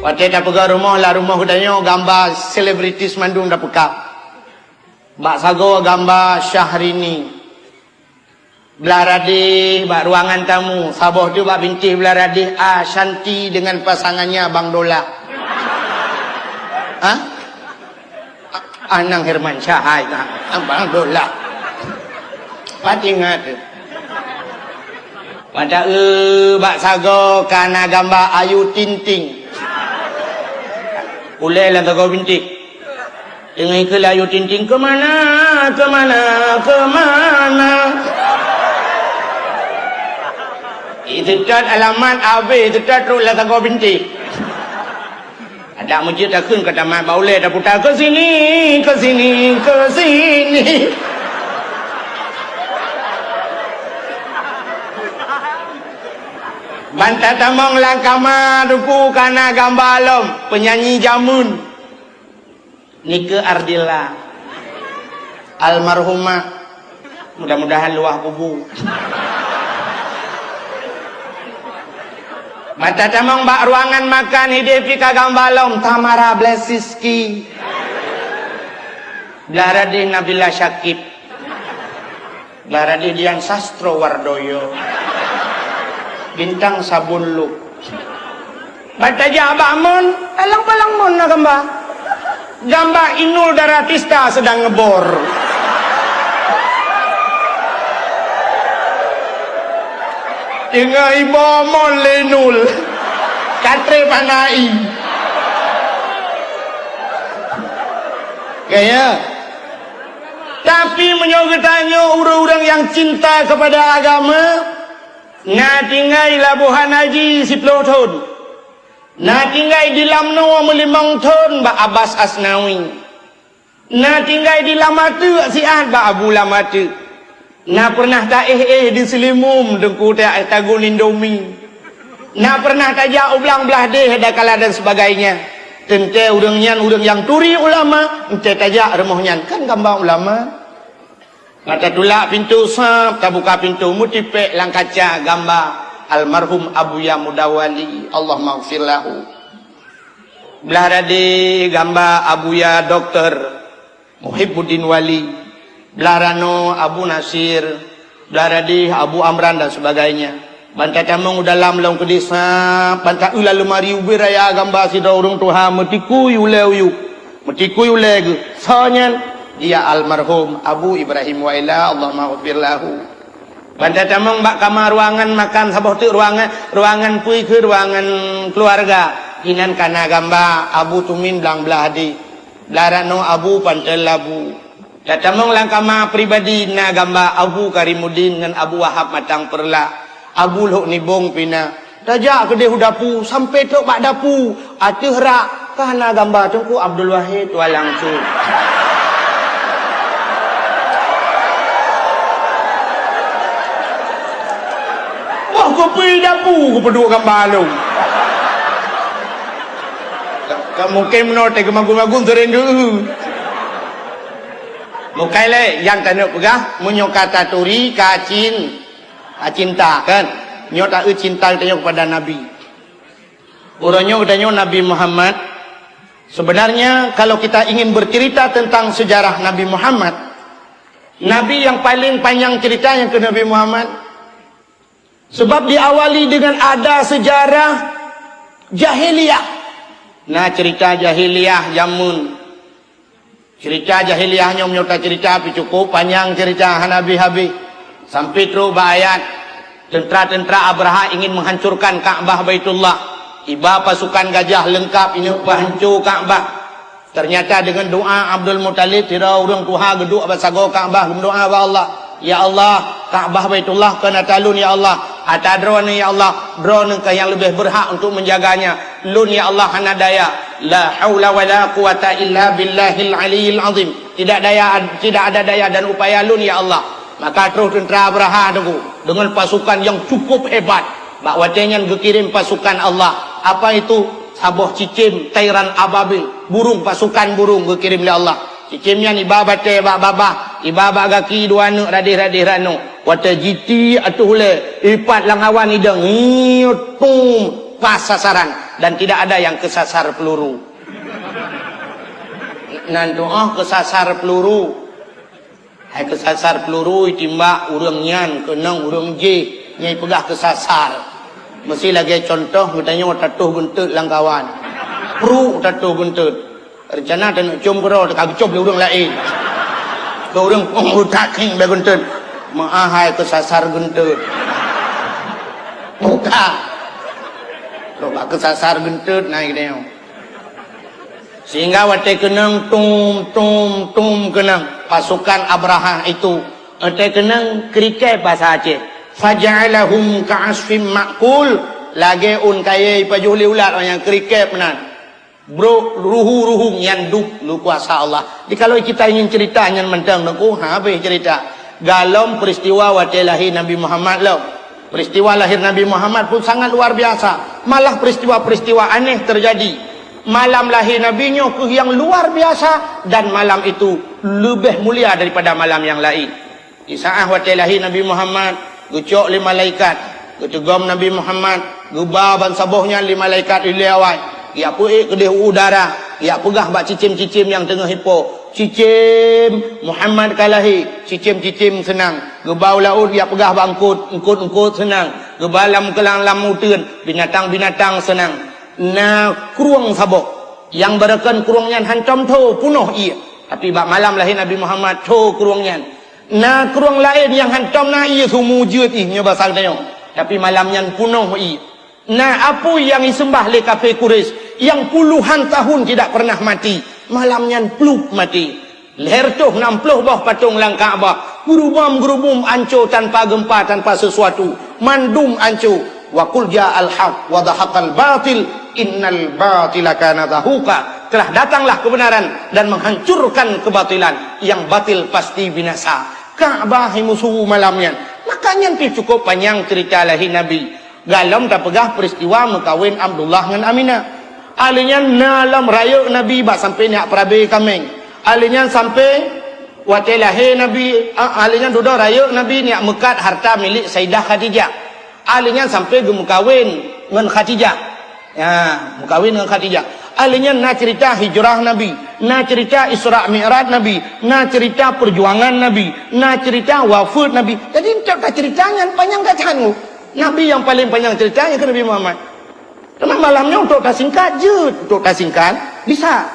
Waktu dah pergi rumah lah, rumah kudanya gambar selebritis mandung dah pekak. Bak sago gambar Syahrini. Belah radih, bak ruangan tamu. Sabah tu bak bintih belah radih Shanti dengan pasangannya Bang Dola. Ha? Anang Herman Syahai tak? Bang Dola. Pati ingat tu. Pada bak sago kana gambar Ayu Tinting. Ulai lah kau bintik. Dengan ikut Ayu Tinting kemana, kemana, kemana. Itu cat alamat habis, itu cat terus lah kau bintik. Ada masjid dah kun kata mak baulai dah putar ke sini, ke sini, ke sini. Bantat tamang langkama duku kana gambar alam penyanyi jamun Nika Ardila almarhumah, mudah-mudahan luah kubu. Bantat tamang bak ruangan makan hidup ka gambar alam Tamara Blesiski Blaradih Nabila Syakib Blaradih Dian Sastro Wardoyo Bintang Sabun Lu. Bataja Abah Mun, alang-palang mun na gambar. Gambar Inul Daratista sedang ngebor. Tinggal ibu mon lenul. Katre panai. Kaya. Tapi menyogetanya orang-orang yang cinta kepada agama, na tinggal labuhan haji 10 tahun. Na tinggal di Lamno melimang tahun ba Abbas Asnawi. Na tinggal di Lamatu Siat ba Abu Lamatu. Na pernah tak di Selimum dengku tak tagun Indomie. Na pernah tajak ublang belah deh dakala dan sebagainya. Tente urang yang turi ulama, ente tajak remohnyan kan gambar ulama. Mata tulak pintu sap, tak buka pintu mutipek lang kaca gambar almarhum Abuya Mudawali, Allah maghfir lahu. Belah radi gambar Abuya Doktor Muhibbuddin Wali, belah rano Abu Nasir, belah radi Abu Amran dan sebagainya. Bantat tamang dalam long kedisa, bantat ula lemari ubiraya gambar si orang Tuhan metikuy uleuyuk, metikuy uleg, sanyan dia almarhum Abu Ibrahim Waila, Allah maghfir lahu. Bantat tamang bak kamar ruangan makan sabah tu ruangan pui ke ruangan keluarga. Inan kana gambar Abu Tumin belang belah hadi. Larano Abu Pantel Labu. Datamang lang kamar pribadi na gambar Abu Karimuddin dengan Abu Wahab Matang Perla. Abu Lok Nibong Pina. Tajak ke dia dapu sampai tok bak dapu. Atuh rak kana gambar tungku Abdul Wahid walang tu. Kau pergi dapur kau peduk gambar lu. Mungkin menotek kemagung-magung terendu. Mungkin le yang tak nak pegah menyok kata turi cinta kan. Nyok tak cinta tanya kepada Nabi. Orangnya katanya Nabi Muhammad. Sebenarnya kalau kita ingin bercerita tentang sejarah Nabi Muhammad, Nabi yang paling panjang ceritanya ke Nabi Muhammad. Sebab diawali dengan ada sejarah jahiliyah. Nah cerita jahiliyah jamun. Cerita jahiliyahnya menyerta cerita tapi cukup panjang cerita Nabi habis. Sampai terus ayat tentera-tentera Abraha ingin menghancurkan Ka'bah Baitullah. Tiba pasukan gajah lengkap ini penghancur Ka'bah. Ternyata dengan doa Abdul Muttalib tidak orang Tuhan geduk basago Ka'bah berdoa kepada Allah. Ya Allah, Ka'bah Baitullah kena talun ya Allah. Ata drone ya Allah, drone ke yang lebih berhak untuk menjaganya. Lun ya Allah hana daya. La haula wala quwata illa billahil aliyil azim. Tidak ada daya dan upaya lun ya Allah. Maka terus tentera Abraha dengan pasukan yang cukup hebat. Bak watenya dikirim pasukan Allah. Apa itu? Saboh cicim, tairan ababil, burung pasukan burung dikirim oleh Allah. Cicimnya ni babate babah ibaba gaki dua anak radih rano wata jiti atuh le ipat lang awan idang tum pas sasaran dan tidak ada yang kesasar peluru. Nan doa kesasar peluru. Hai kesasar peluru timbak urang nyan kenang urang je nyai pegah kesasar. Mesti lagi contoh katanya tatuh buntut lang kawan. Pru tatuh buntut. Rencana dan nak cium kero tak cium le urang lain. Ke urang utak king be buntut. Maah hai kesasar buntut. Buka. Loba kesasar buntut naik dia. Sehingga wate kenang tum kenang pasukan Abraha itu wate kenang kriket bahasa Aceh faja'alahum ka'asfim ma'kul lagi un kaya pajuh liulat yang kriket menan bro ruhu nyanduk lu kuasa Allah. Jadi kalau kita ingin cerita yang mentang nengku habis cerita galom peristiwa wate lahir Nabi Muhammad lo. Peristiwa lahir Nabi Muhammad pun sangat luar biasa. Malah peristiwa-peristiwa aneh terjadi. Malam lahir Nabi-Nya yang luar biasa dan malam itu lebih mulia daripada malam yang lain. Di saat waktu lahir Nabi Muhammad, gucok 5 malaikat, gucegom Nabi Muhammad, gubah ban sabohnya 5 malaikat ilawai. Ya puik kedih udara, ya pegah bak cicim-cicim yang tengah hipo. Cicim Muhammad kalahi, cicim-cicim senang. Gebau laut ya pegah bangkut, engkut senang. Gebalam kelang lamutun, binatang-binatang senang. Na kurung sabok yang berakan kurungnya hancam tu punuh ia tapi bak malam lahir Nabi Muhammad tu kurungnya na kurung lain yang hancam na ia sumujud nya bahasa dia tapi malamnya punuh ia na apa yang disembah oleh kafir Quraisy yang puluhan tahun tidak pernah mati malamnya peluk mati leher tu 60 bawah patung lang Kaabah gerubam ancur tanpa gempa tanpa sesuatu mandum ancur wa qul ja'al haq wa dhahaqal batil innal batila kana zahuqa telah datanglah kebenaran dan menghancurkan kebatilan yang batil pasti binasa. Ka'bah musuh malamnya makanya itu cukup panjang cerita lahir Nabi galom tak pegah peristiwa mengkawin Abdullah dengan Aminah alinya dalam raya Nabi bak sampai nak perabai kameng alinya sampai waktu lahir Nabi alinya duduk raya Nabi nak mekat harta milik Sayyidah Khadijah alinya sampai gemukawin dengan Khadijah ya mukawin dengan Khadijah alinya nak cerita hijrah Nabi nak cerita Isra Mi'raj Nabi nak cerita perjuangan Nabi nak cerita wafat Nabi jadi tak ceritanya panjang kacangu Nabi yang paling panjang ceritanya ke Nabi Muhammad karena malamnya untuk tak singkat je untuk tak singkat bisa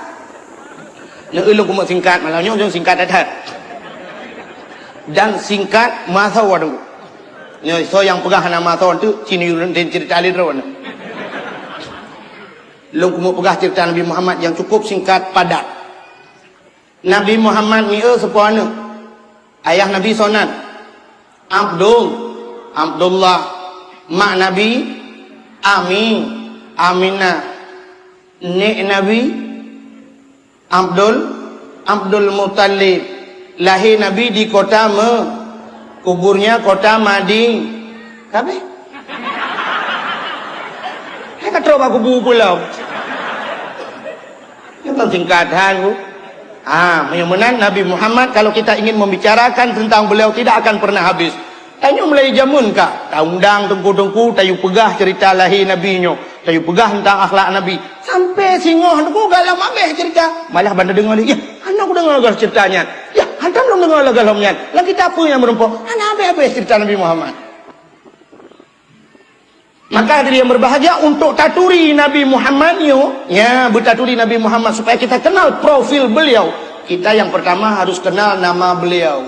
yang elok kumuk singkat malamnya untuk singkat adat dan singkat masa waduh so yang pegang nama tahun tu sini dan cerita aliran lu mau pegang cerita Nabi Muhammad yang cukup singkat padat. Nabi Muhammad ni sepuana ayah Nabi sonat Abdullah mak Nabi Aminah nek Nabi Abdul Muttalib lahir Nabi di kota kuburnya kota Mading. Kabe? Kata aku kubur pulau. Yang singkatan bu. Menyusunan Nabi Muhammad kalau kita ingin membicarakan tentang beliau tidak akan pernah habis. Tanya mulai jamun kak. Taundang tengku-tengku tayu pegah cerita lahir Nabi-Nya. Tayu pegah tentang akhlak Nabi. Sampai singoh tengku galam habis cerita. Malah bandar dengar lagi. Ya, anak aku dengar lagi ceritanya. Ya, hantar belum dengar lagi galamnya. Lah kita apa yang merumpuk? Anak habis cerita Nabi Muhammad. Maka dia yang berbahagia untuk taturi Nabi Muhammad ya bertaturi Nabi Muhammad supaya kita kenal profil beliau. Kita yang pertama harus kenal nama beliau.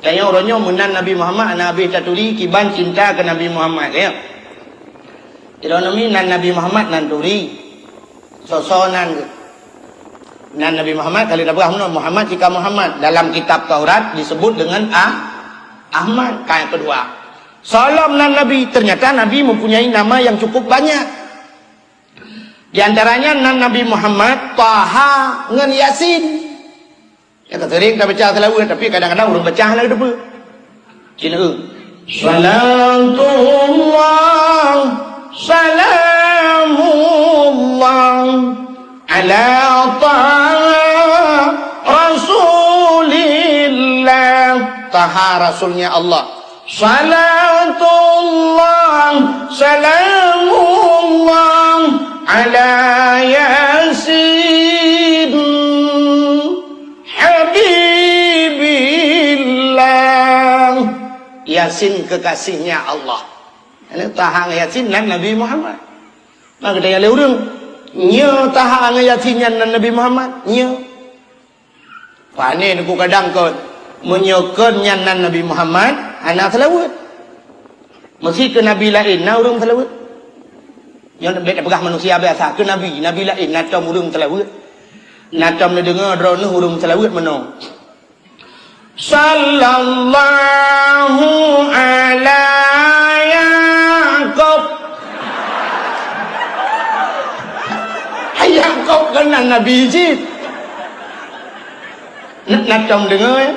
Tanya orangnya menan Nabi Muhammad Nabi taturi kiban cinta ke Nabi Muhammad ya. Tidak nan Nabi Muhammad nan turi sosonan nan Nabi Muhammad kali dabah Muhammad jika Muhammad dalam kitab Taurat disebut dengan Ahmad yang kedua. Salam nan Nabi, ternyata Nabi mempunyai nama yang cukup banyak. Di antaranya nan Nabi Muhammad, Taha dengan Yasin. Ya sering kita baca selalu tapi kadang-kadang belum baca lagi depa. Cina Salamullah ala Taha Rasulillah. Taha Rasulnya Allah. Salatullah salamullah ala Yasin Habibillah. Yasin kekasihnya Allah. Ini tahang Yasin dan Nabi Muhammad. Maka dia le urang nya tahang Yasin dan Nabi Muhammad nya. Pane ku kadang kon menyokan nyan Nabi Muhammad anak selawat. Mesti ke Nabi lain na urang selawat. Yang nak pegah manusia biasa ke Nabi lain na tom urang selawat. Na tom le dengar drone urang selawat mano. Sallallahu ala Yaqub. Yaqub kena Nabi je. Nak tom dengar ya.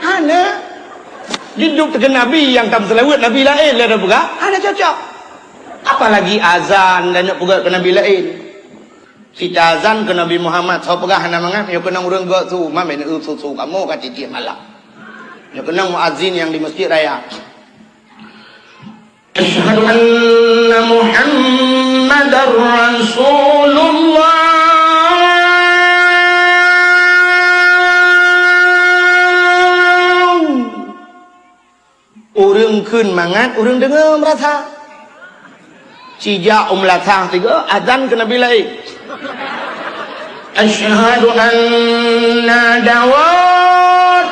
Ana hidup dengan Nabi yang tam selawat Nabi lain lah dah pegah. Ana cocok. Apalagi azan dan nak pegah ke Nabi lain. Kita azan ke Nabi Muhammad so pegah hana mangat yo kena urang gak tu mame ne su kamu kat titik malam. Yo kena muazzin yang di masjid raya. Asyhadu anna Muhammadar Rasulullah. Urang keun mangat urang dengar merasa. Cijak latang tiga azan ke Nabi lain. Asyhadu anna Dawud.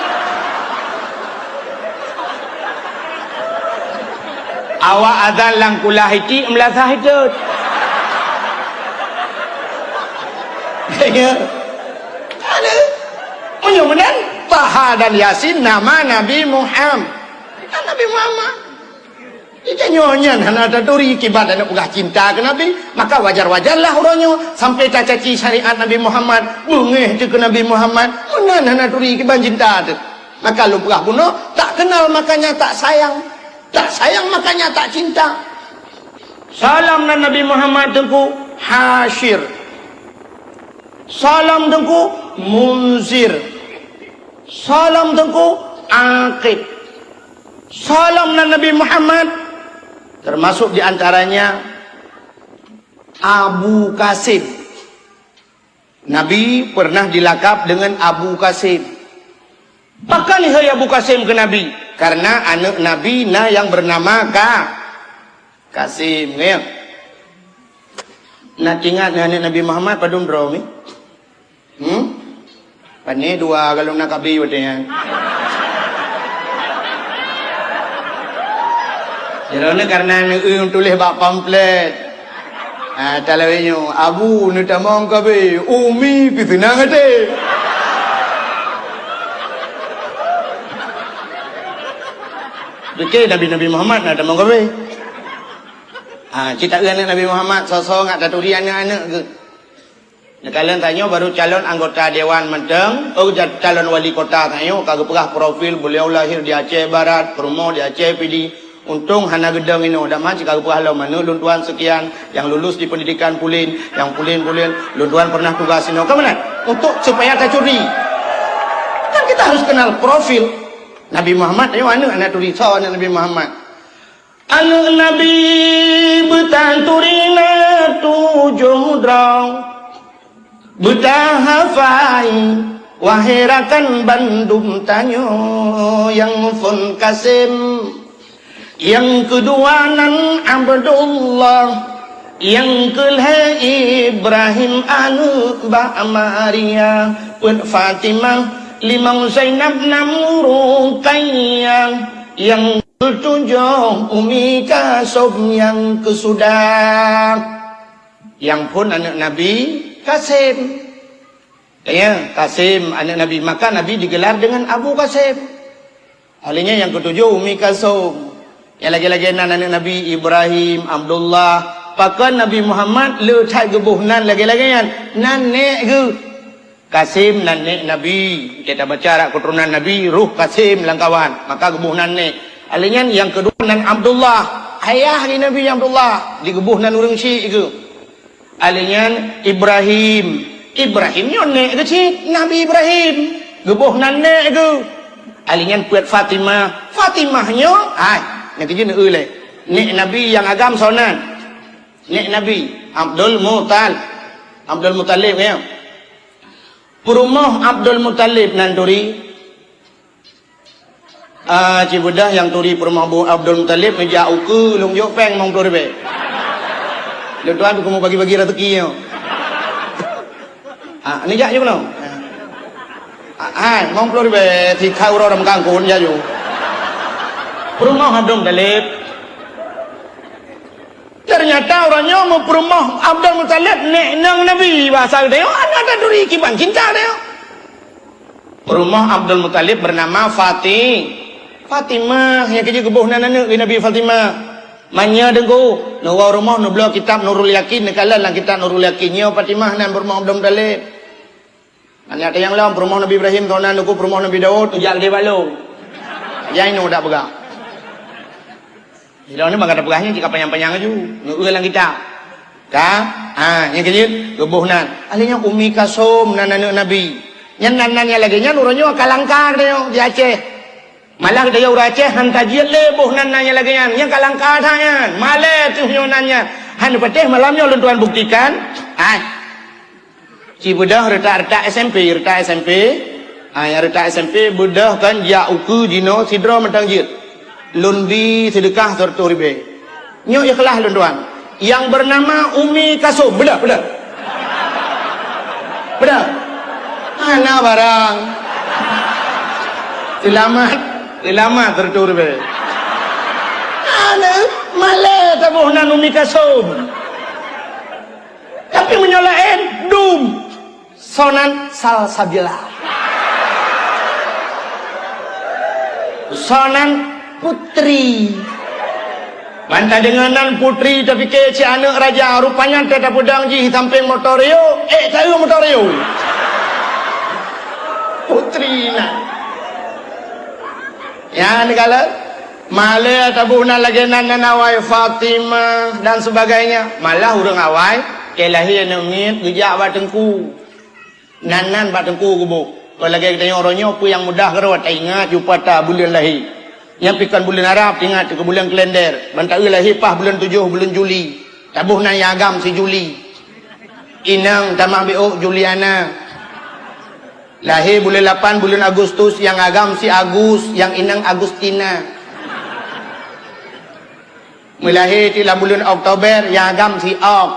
Awak azan lang kulah hiti melasah hitut. Ya. Ada. Menyumenan Taha dan Yasin nama Nabi Muhammad. Nabi Muhammad. Kita nyonya anak taturi kibat anak pegah cinta ke Nabi, maka wajar-wajarlah orangnya sampai cacaci syariat Nabi Muhammad, bungeh tu ke Nabi Muhammad, mana anak taturi kibat cinta tu. Maka lu pegah bunuh, tak kenal makanya tak sayang, tak sayang makanya tak cinta. Salam dan Nabi Muhammad tengku Hashir, salam tengku Munzir, salam tengku Aqib, salam dan Nabi Muhammad. Termasuk diantaranya Abu Qasim. Nabi pernah dilakap dengan Abu Qasim. Bahkan hai Abu Qasim ke Nabi karena anak Nabi nah yang bernama Qasim ya. Nak ingat anak Nabi Muhammad padum dromi. Pane dua kalau nak kabi wadanya. Jadi karena yang tulis bak pamflet. Talawinyo Abu ni tamang kabe umi pitinang ate. Bekay Nabi Muhammad na tamang kabe. Cerita anak Nabi Muhammad sosok ngak taturi anak-anak ke. Kalian tanya baru calon anggota Dewan Menteng, calon wali kota tanya kagak pegah profil beliau lahir di Aceh Barat, rumah di Aceh Pidi. Untung hana gedang ini udah macam kalau pahala mana luntuan sekian yang lulus di pendidikan pulin, yang pulin luntuan pernah tugas ini. Kemana? Untuk supaya tak curi. Kan kita harus kenal profil Nabi Muhammad. Ayo anak tulisan Nabi Muhammad. Anak Nabi betanturina tujuh drang betahafai wahirakan Bandung tanyo yang fun Qasim. Yang kedua nan Abdullah, yang kelima Ibrahim anu Mbak Maria, pun Fatimah, limang Zainab namu Ruqayyah, yang ketujuh Umi Qasim, yang kesudah, yang pun anak Nabi Qasim. Ya, Qasim anak Nabi, maka Nabi digelar dengan Abu Qasim. Halinya yang ketujuh Umi Qasim. Yang lagi-lagi anak Nabi Ibrahim, Abdullah, pakai Nabi Muhammad le cai gebuh nan lagi-lagi nan nek ke Qasim nan nek Nabi. Kita baca keturunan Nabi ruh Qasim langkawan, maka gebuh nan nek. Alinya yang kedua nan Abdullah, ayah di Nabi Abdullah digebuh nan urang syik ke. Alinya Ibrahim nyo nek kecil Nabi Ibrahim gebuh nan nek ke. Alinya puat Fatimah nyo ai nak kerja nak ulai. Nek Nabi yang agam sonan. nek Nabi Abdul Muttalib ya. Perumah Abdul Muttalib nan turi cibudah yang turi perumah Abdul Muttalib meja uku long jo peng mong turi be. Lu tuan aku mau bagi-bagi rezeki yo. Ni jak je belum? Mong turi be thì khau ro dam kang kun ya ju. Perumah Abdul Muttalib. Ternyata orangnya mau perumah Abdul Muttalib nek nang Nabi bahasa dia anak duri kiban cinta dia. Perumah Abdul Muttalib bernama Fatimah yang kerja kebuh anak Nabi Fatimah. Manya dengku nawa rumah nu bela kitab Nurul Yakin nekalan lang kitab Nurul Yakinnya Fatimah nan perumah Abdul Muttalib. Anak yang lain perumah Nabi Ibrahim tahunan aku perumah Nabi Daud ujak dia balong. Yang ini dak begak. Hilang ni bangga pegahnya jika panjang-panjang aja. Nurul lang kitab. Yang kerja kebuh nan. Alihnya Umi Kasum nan anak Nabi. Yang nan-nannya lagi nya nurannya kalangkar dia di Aceh. Malah dia orang Aceh han kajian leboh nan-nannya lagi nya. Yang kalangkar tanya. Malah tu nanya. Han patih malamnya ulun tuan buktikan. Si budah retak SMP. Yang retak SMP budah kan ya uku jino sidro mentang jit. Lundi sedekah terturibe. Nyok ikhlas lun tuan. Yang bernama Umi Kasum. Bedak. Anak barang. Selamat terturibe. Anak malah tabuhnan Umi Kasum. Tapi menyolain dum. Sonan salsabila. Sonan putri. Manta denganan putri tapi kece anak raja rupanya tetap pedang ji samping motorio. Tahu motorio. Putri nak. Ya ni kala malah tabuhna lagi nan awai Fatimah dan sebagainya. Malah urang awai ke lahir nemit gejak batengku. Nanan batengku kubu. Kalau lagi kita orangnya apa yang mudah kerawat ingat jumpa tak bulan lahir. Yang pikan bulan Arab ingat ke bulan kalender. Bantai lahir pah bulan 7 bulan Juli. Tabuh nan agam si Juli. Inang tamah biuk Juliana. Lahir bulan 8 bulan Agustus yang agam si Agus, yang inang Agustina. Melahir di bulan Oktober yang agam si Ok.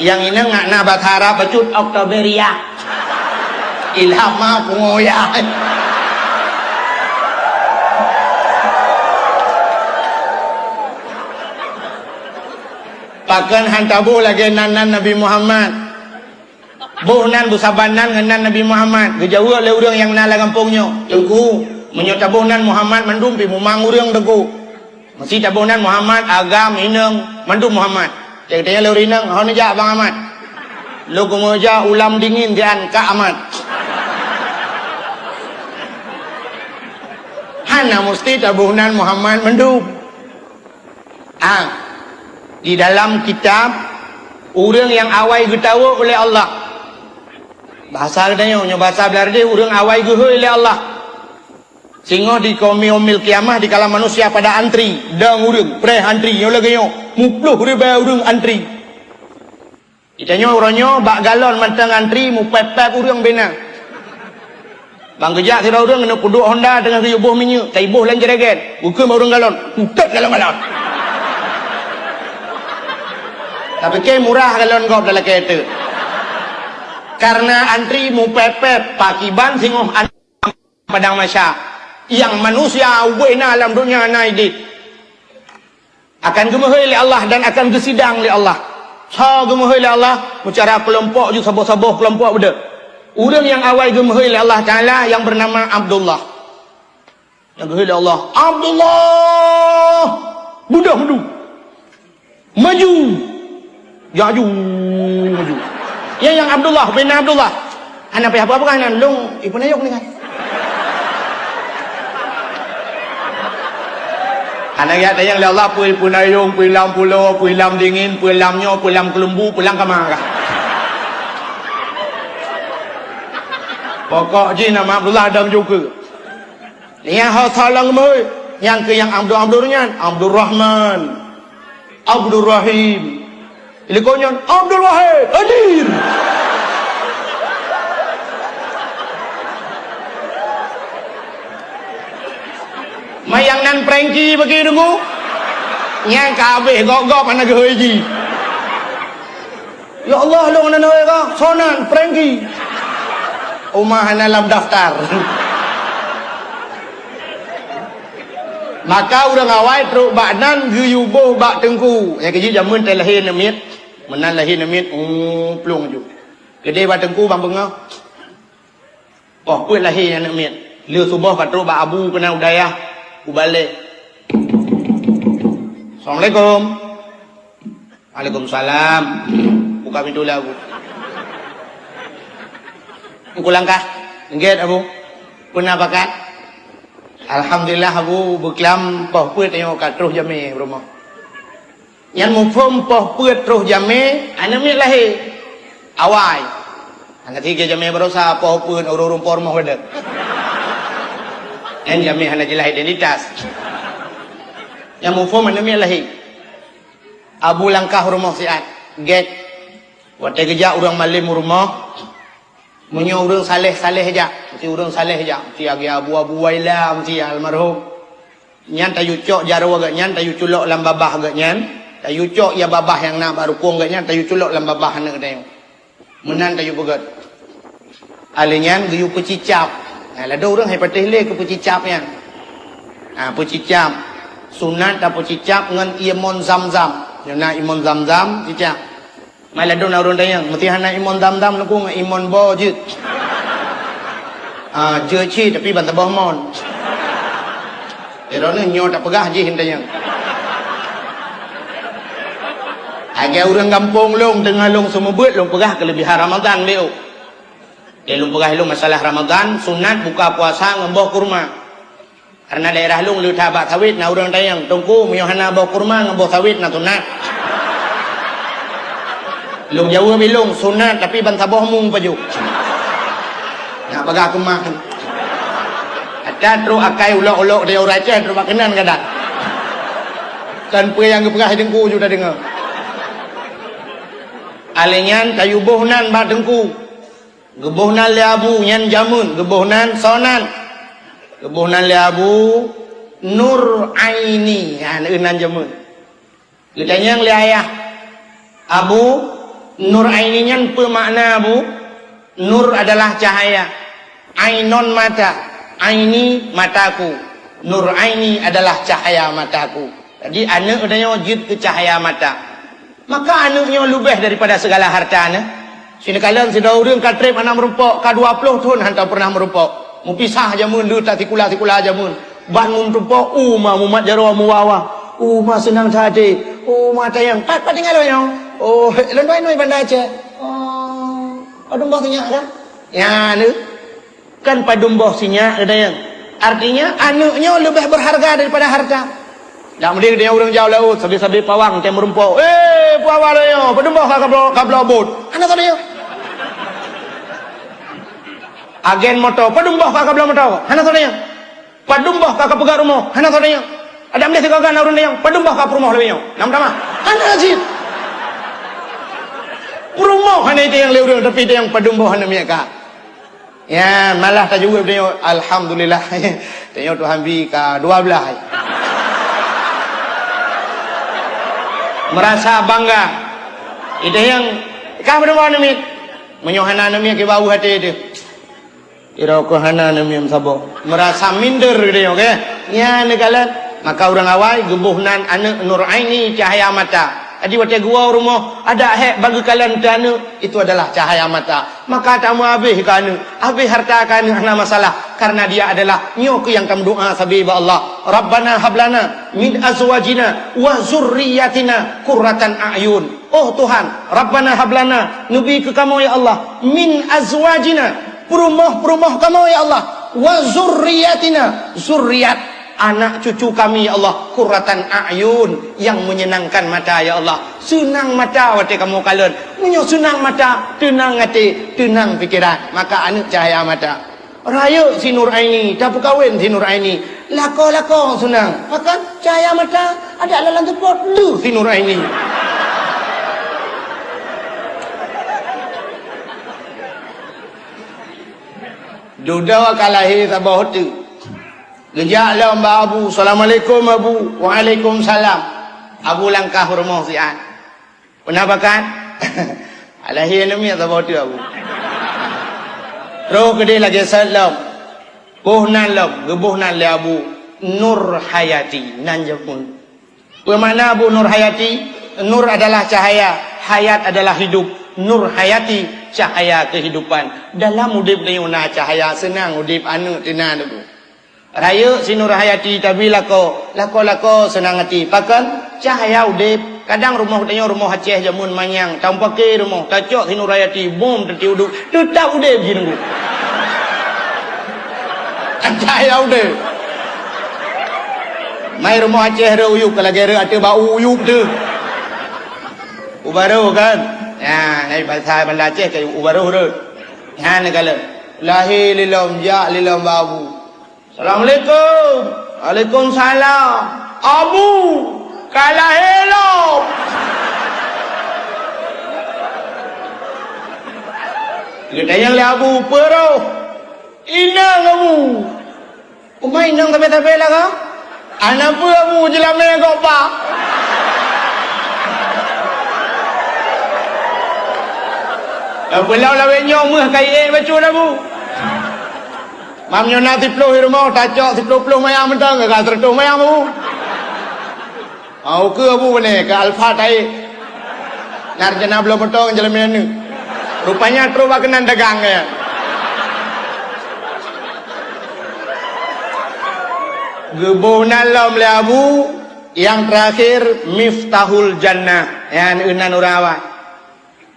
Yang inang ngakna Bathara bacut Oktoberia. Ilhama pungoya. Pakan hantabuh lagi nanan Nabi Muhammad. Buhnan busabanan ngenan Nabi Muhammad. Gejauh oleh orang yang nala kampungnya. Tengku menyotabuhnan Muhammad mendumpi mumang orang tengku. Masih tabuhnan Muhammad agam inang mandum Muhammad. Cek-ceknya leu rinang hon jak Bang Ahmad. Lu kumoja ulam dingin dian Kak Ahmad. Hana mesti tabuhnan Muhammad mendum. Di dalam kitab orang yang awai getawa oleh Allah. Bahasa katanya bahasa Belardi orang awai gehe oleh Allah. Sehingga di komil kiamah di kala manusia pada antri dang urang pre antri yo lagi yo mupluh ribu urang antri. Itanya orangnya bak galon mantang antri mu pepek urang bena. Bang gejak sira urang kena kuduk Honda dengan ribuh minyak, taibuh lan jeregen. Bukan urang galon, utet galon-galon. Tapi ke murah galon gop dalam kereta. Karena antri mu pepek pakiban singoh padang masya. Yang manusia wena alam dunia naidit akan gemuhai oleh Allah dan akan gesidang oleh Allah. Gemuhai oleh Allah bicara kelompok je saboh-saboh kelompok benda. Orang yang awal gemuhai oleh Allah Taala yang bernama Abdullah. Yang gemuhai oleh Allah. Abdullah budak maju. Maju. Maju. Yang Abdullah bin Abdullah. Anak apa kan long ibu nayok ni kan. Anak yang Allah punayung, pulam pulau, pulam dingin, pulamnya, pulam kelembu, pulang kamar. Pokok je nama Abdullah Adam juga. Yang hal salang moi, yang ke yang Abdul Rahman. Abdul Rahim. Ili konyon Abdul Wahid hadir. Mayang nan prengki bagi tunggu. Nyang kabeh gok-gok mana geheji. Ya Allah long nan hoy ka sonan prengki. Umah dalam daftar. Maka orang awai teruk bak nan guyubuh bak tengku. Yang keji jamun teh lahir namit. Menan lahir namit plung ju. Gede bak tengku bang bengau. Oh puit lahir yang namit. Leu subuh kat teruk bak abu kena udayah. Ubalik. Assalamualaikum. Waalaikumsalam. Buka pintu lah Abu. Engkau langkah. Enggak Abu. Pernah pakat. Alhamdulillah Abu berkelam poh puit tengok kat terus jame rumah. Yang mufum poh puit terus jame, anamit lahir. Awai. Angkat tiga jame berusaha poh puit urung por rumah wadah. Yang jame hana jelah identitas. Yang mufum anamit lahir. Abu langkah rumah siat. Get. Waktu kerja orang malim rumah. Munyo urang saleh-saleh aja, mesti urang saleh aja, mesti agi abu-abu waila, mesti almarhum. Nyan tayu cok jaro agak nyan, tayu culok lam babah agak nyan, tayu cok ya babah yang nak baru kong agak nyan, tayu culok lam babah anak dayo. Menan tayu begat. Alenyan gayu pecicap. Nah, lada urang hai patih le ke pecicap yan. Ah, pecicap. Sunat ta pecicap ngan imon zam-zam. Yana imon zam-zam cicap. Malah dona urang dayang mesti hana imon dam-dam nuku ngan imon bo je. Ah je chi tapi ban tabah mon. Erone nyo tak pegah je hindayang. Agak urang kampung long tengah long semua beut long pegah kelebihan Ramadan leu. Long pegah long masalah Ramadan sunat buka puasa ngemboh kurma. Karena daerah long leu tabak sawit na urang dayang tungku mio hana boh kurma ngemboh sawit na sunat. Long Jawa bilong sunat tapi bantaboh mung paju. Nak baga aku makan. Ada tru akai ulok-ulok dia urace tru makanan kadat. Kan pe yang gepegah dengku sudah dengar. Alenyan kayu bohnan ba dengku. Gebohnan le abu nyan jamun, gebohnan sonan. Gebohnan le abu nur aini, ha neunan jamun. Gedanyang le ayah. Abu nur aininya pemakna Abu. Nur adalah cahaya. Ainon mata. Aini mataku. Nur aini adalah cahaya mataku. Jadi anak adanya wajib ke cahaya mata. Maka anaknya lebih daripada segala harta anak. Sini kalian sudah urang katrip anak merumpok ka 20 tahun hantar pernah merumpok. Mu pisah jamun du tikula-tikula jamun. Ban mu merumpok mumat jaro muwawa. Senang tadi. Tayang pat tinggal yo. Oh, lenoi bandar Aceh. Oh, padumboh sinyak kan? Ya, lu. Kan padumboh sinyak ada yang. Artinya anaknya lebih berharga daripada harta. Dak mending dia urang jauh laut, sabi-sabi pawang teh merumpok. Pawang yo, padumboh ka blobot. Ana tadi yo. Agen motor, padumboh ka motor. Ana tadi yo. Padumboh ka pegang rumah. Ana tadi yo. Ada ambil sekokan urang yang padumboh ka rumah lebih yo. Nam-nama. Ana sih. Rumah hanya itu yang lewat tapi itu yang padumboh hanya mereka. Ya malah tak juga dia alhamdulillah. Tengok Tuhan bi ka 12. Merasa bangga. Itu yang kah padumboh hanya menyohana hanya ke bau hati itu. Ira ko hana hanya sabo. Merasa minder dia okey. Ya negalan maka orang awai gebuhnan anak nur aini cahaya mata. Adi waktu gua rumah ada hek bagi kalian dana itu adalah cahaya mata. Maka tak mau habis kanu, habis harta kanu hana masalah karena dia adalah nyok yang kamu doa sabiba Allah. Rabbana hablana min azwajina wa zurriyyatina qurratan a'yun. Oh Tuhan, Rabbana hablana nubi ke kamu ya Allah min azwajina perumah kamu ya Allah wa zurriyyatina zurriyat anak cucu kami ya Allah qurratan a'yun yang menyenangkan mata ya Allah. Senang mata waktu kamu kalian. Menyo senang mata, tenang hati, tenang fikiran. Maka anak cahaya mata. Raya si Nur Aini, dah berkahwin si Nur Aini. Lako senang. Pakat cahaya mata ada alalan tepot lu si Nur Aini. Duda kalahi tabah tu. Gejak lah Mbak Abu. Assalamualaikum Abu. Waalaikumsalam. Abu langkah rumah si An. Pernah pakat? Alahi enami tabah tu Abu. Terus ke dia lagi salam. Buhnan lam, gebuhnan le Abu Nur Hayati nan jepun. Bermakna Abu Nur Hayati, nur adalah cahaya, hayat adalah hidup. Nur Hayati, cahaya kehidupan. Dalam udip ni una cahaya senang udip anu tenan tu. Raya si Nur Hayati tapi lako senang hati. Pakan cahaya udip. Kadang rumah tanya rumah Aceh jamun manyang, tanpa ke rumah tacok si Nur Hayati bom tertiuduk. Tetap udip je nunggu. Cahaya udip. Mai rumah Aceh re uyup kalau kira ada bau uyup tu. Ubaru kan? Ya, nai bahasa Banda Aceh kayak ubaru tu. Ya negala. Lahi lilam ja lilam babu. Assalamualaikum. Waalaikumsalam. Abu kalah hello. Kita yang le Abu pero. Inang Abu. Umai inang tapi lah kau. Anak pun Abu jelamnya kau pak. Belau lawan nyomah kaya baca Abu. Mamnya nak 10 rumah tacok 10 mayang mentang ke 100 mayang Abu. Au ke Abu ni ke Alfa tai. Narjana belum potong jelamnya ni. Rupanya terus kenan dagang ya. Gebuhnan lam le Abu. Yang terakhir Miftahul Jannah. Yang unan urawa.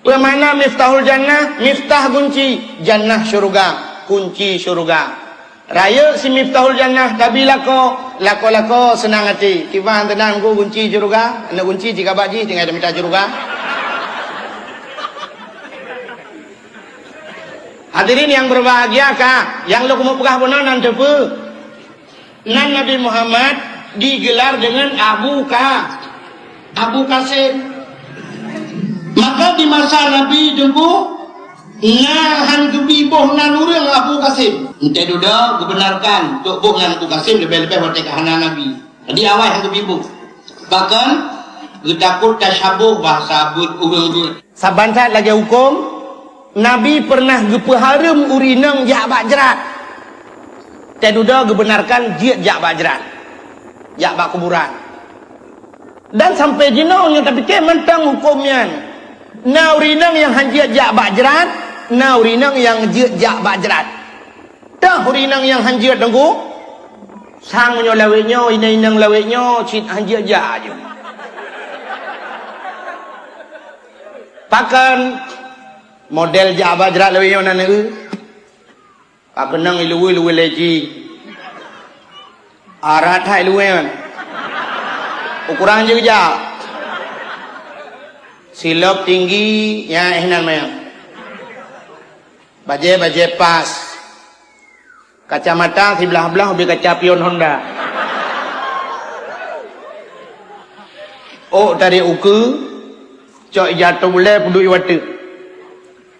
Bermakna Miftahul Jannah. Miftah kunci Jannah syurga. Kunci syurga. Raya si Miftahul Jannah. Tapi lako senang hati. Kifah tenang ku kunci syurga. Anda kunci jika baji tinggal ada minta syurga. Hadirin yang berbahagia kah? Yang lo kumu pegah bonan nanti apa? Nan Nabi Muhammad digelar dengan Abu Qasim. Maka di masa Nabi dulu nahan kebiboh nan urang Abu Qasim. Ente duda kebenarkan tok boh nan Abu Qasim lebih-lebih bertek hana Nabi. Jadi awal yang kebiboh. Bahkan gedakut tasyabuh bahasa urang. Saban saat lagi hukum Nabi pernah gepeharum urinang jak bajrat. Teduda gebenarkan dia jak bajrat. Jak bak kuburan. Dan sampai jinaunya tapi ke mentang hukumnya. Na urinang yang hanjiat jak bajrat, na urinang yang jiat jak bajrat. Dah urinang yang hanjiat dengku. Sang nyo lawetnya, inang lawetnya, cit hanjiat jak je. Pakan model jak bajrat lawetnya nana ke. Pak kenang iluwe leci. Arat hai luwe kan. Ukuran je kejap. Silap tinggi ya ihnan mayang. Baje pas. Kacamata si belah-belah lebih kaca pion Honda. Oh dari uku cok jatuh boleh puduk iwatu.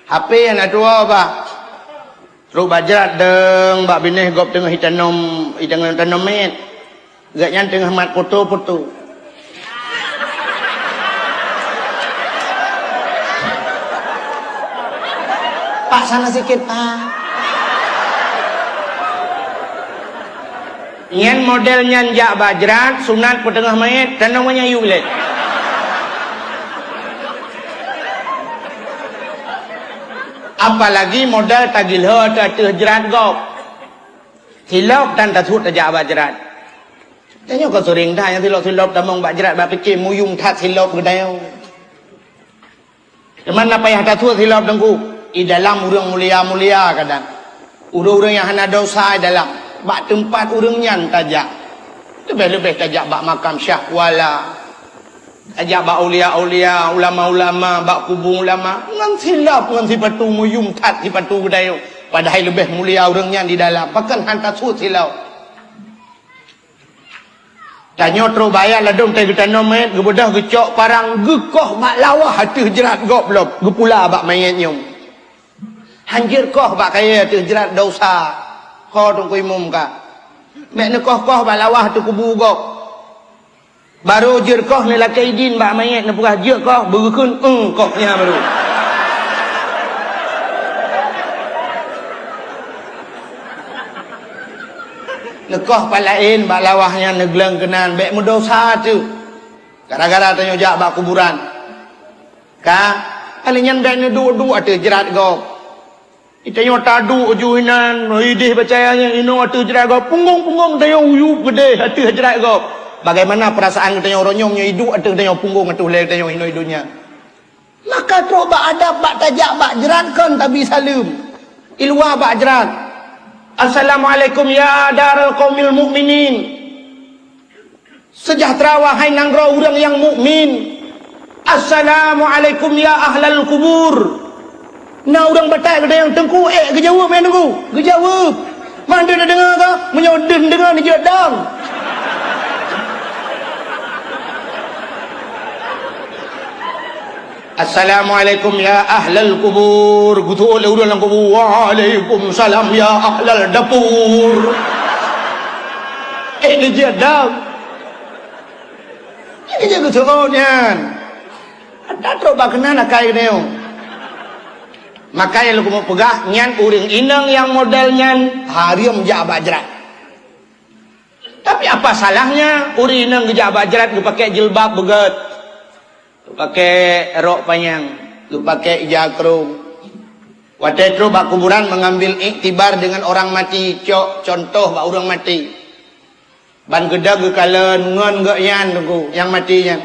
HP yang nak tua apa? Terus bajrat deng bak binih gop tengah hitanum met. Gaknya tengah mat foto. Pak sana sikit Pak. Nyan model nyan jak bajrat sunat petengah met tanamnya yu le. Apalagi modal tagilho atau jerat gop. Silap dan tasut tajak bajrat. Tanya kau sering dah yang silap tamang bajrat bak fikir muyung tat silap gedayau. Teman apa yang tasut silap dengku? Di dalam urang mulia kadang. Urang-urang yang hana dosa dalam bak tempat urang nyan tajak. Lebih-lebih tajak bak makam syahwala. Ajak bak ulia-ulia, ulama-ulama, bak kubung ulama. Ngan silap, ngan si patu muyung tat si patu gedayau. Padahal lebih mulia orangnya di dalam. Bahkan hantar suut silau. Tanya terus bayar ladung teh kita nomet. Gebedah gecok parang. Gekoh mak lawah hati jerat gok belum. Gepula bak mayat nyum. Hanjir koh bak kaya hati jerat dosa. Kau tunggu imum kah. Mek nekoh-koh bak lawah tu kubu gok. Baru jir koh ni lakai din bak mayat. Nepukah jir koh. Berkun kohnya baru. Nekoh palain bak lawahnya negleng kenan bek mudosa tu gara-gara tanya jak bak kuburan ka alinyan bek ne du ate jerat go itanya tadu ujuinan idih percayanya ino ate jerat go punggung tanya uyup gede ate jerat go bagaimana perasaan tanya oronyomnya hidup ate tanya punggung ate le tanya ino hidunya maka tro bak adab bak tajak bak jerat kan tabi salim ilwa bak jerat. Assalamualaikum ya darul qaumil mukminin. Sejahtera wahai nangro orang yang mukmin. Assalamualaikum ya ahlal kubur. Nah orang batak ada yang tengku kejawab main tengku. Kejawab. Mana dah dengar ke? Menyodeng dengar ni je dang. Assalamualaikum ya ahlal kubur. Gutu oleh ulang kubur. Waalaikumsalam ya ahlal dapur. Ini je dam. Ini je gutu onyan. Ada coba kena nak kaya neo. Makanya lu mau pegah nyan uring inang yang model nyan hariam jabak jerat. Tapi apa salahnya uring inang jabak jerat pakai jilbab beget. Pakai rok panjang, tu pakai ijakrung. Waktu itu bak kuburan mengambil iktibar dengan orang mati. Contoh bak orang mati. Ban gedag kekala ngon gak yan tunggu yang matinya.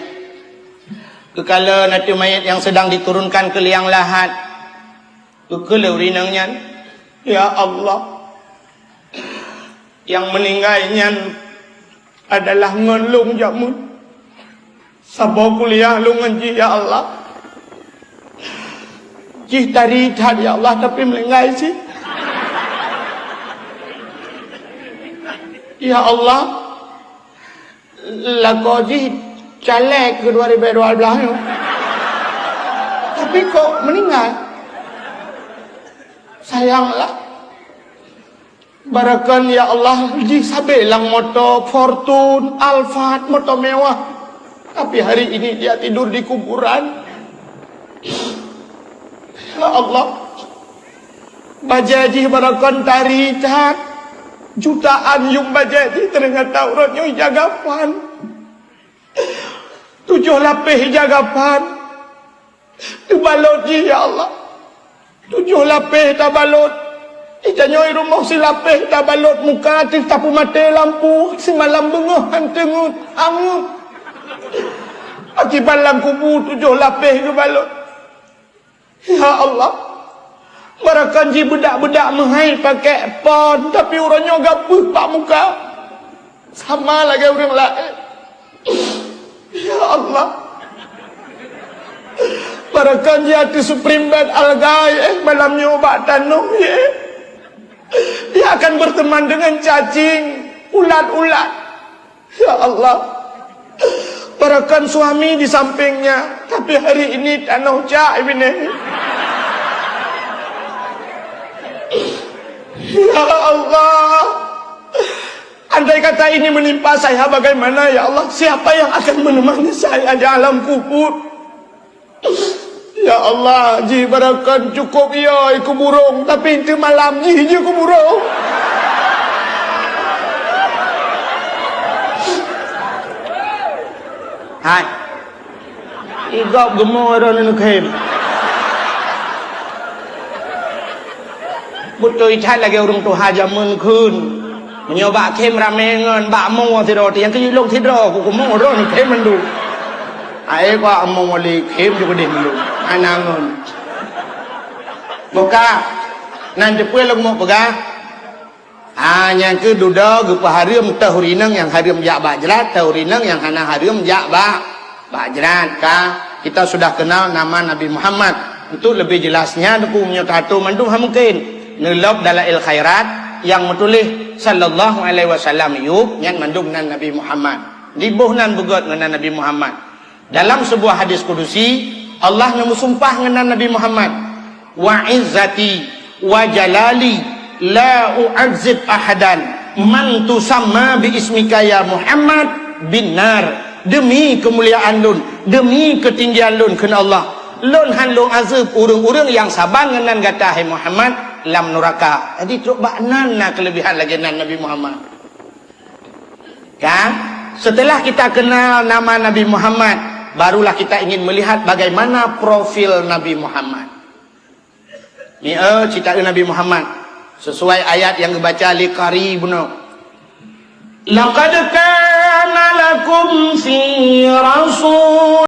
Kekala nanti mayat yang sedang diturunkan ke liang lahat. Kekala urinangnya. Ya Allah. Yang meninggalnya adalah ngelung jamun. Sabah kuliah lu ngaji ya Allah. Jih tadi ya Allah tapi melenggai sih. Ya Allah. Lagu jih calek ke 2012 ni. Tapi kok meninggal. Sayanglah. Barakan ya Allah jih sabelang motor Fortune, Alphard, motor mewah. Tapi hari ini dia tidur di kuburan. Ya Allah. Bajaji barakon taritat. Jutaan yung bajaji ternyata urutnya jagapan. 7 lapis jagapan. Dibalot ya Allah. 7 lapis tak balot. Ijanyo rumah si lapis tak balot muka tapu mati lampu. Si malam bengah hantengut angut. Akibat lang kubur 7 lapis ke balot. Ya Allah. Barakanji bedak-bedak menghai pakai pon. Tapi orangnya gapuh pak muka. Sama lagi orang lain. Ya Allah. Barakanji hati Supreme Bed Al-Gai. Malamnya obat tanung. Dia akan berteman dengan cacing. Ulat-ulat. Ya Allah. Barakan suami di sampingnya. Tapi hari ini tanah cak ini. Ya Allah. Andai kata ini menimpa saya bagaimana ya Allah. Siapa yang akan menemani saya di alam kubur. Ya Allah. Ji barakan cukup ya iku burung. Tapi itu malam ji iku burung. Hai. Igop gemuk orang ni kem. Betul icat lagi orang tu haja menkun. Menyoba kem ramengan bak mau tidur yang ke long tidur aku mau orang ni kem mendu. Ai ko mau wali kem juga dia mendu. Anangon. Muka nanti pun lu mau pegang. Yang kedua gupa harim tahurinang yang harim jak bajrat tahurinang yang hana harim jak bajrat kah kita sudah kenal nama Nabi Muhammad. Untuk lebih jelasnya aku punya kata mandung mungkin nulub dalail khairat yang metulis sallallahu alaihi wasallam yuk nyan mandum nan Nabi Muhammad dibuh nan begot dengan Nabi Muhammad. Dalam sebuah hadis kudusi Allah memusumpah dengan Nabi Muhammad, wa izzati wa jalali la u'azzib ahadan man tusamma bi ismika ya Muhammad bin nar. Demi kemuliaan lun, demi ketinggian lun kena Allah, lun han lun azab urang-urang yang saban dengan kata hai Muhammad lam neraka. Jadi truk baknan na kelebihan lagi nan Nabi Muhammad. Kan? Setelah kita kenal nama Nabi Muhammad, barulah kita ingin melihat bagaimana profil Nabi Muhammad. Ni cerita Nabi Muhammad sesuai ayat yang dibaca li qaribuna. Laqad kana lakum fi rasul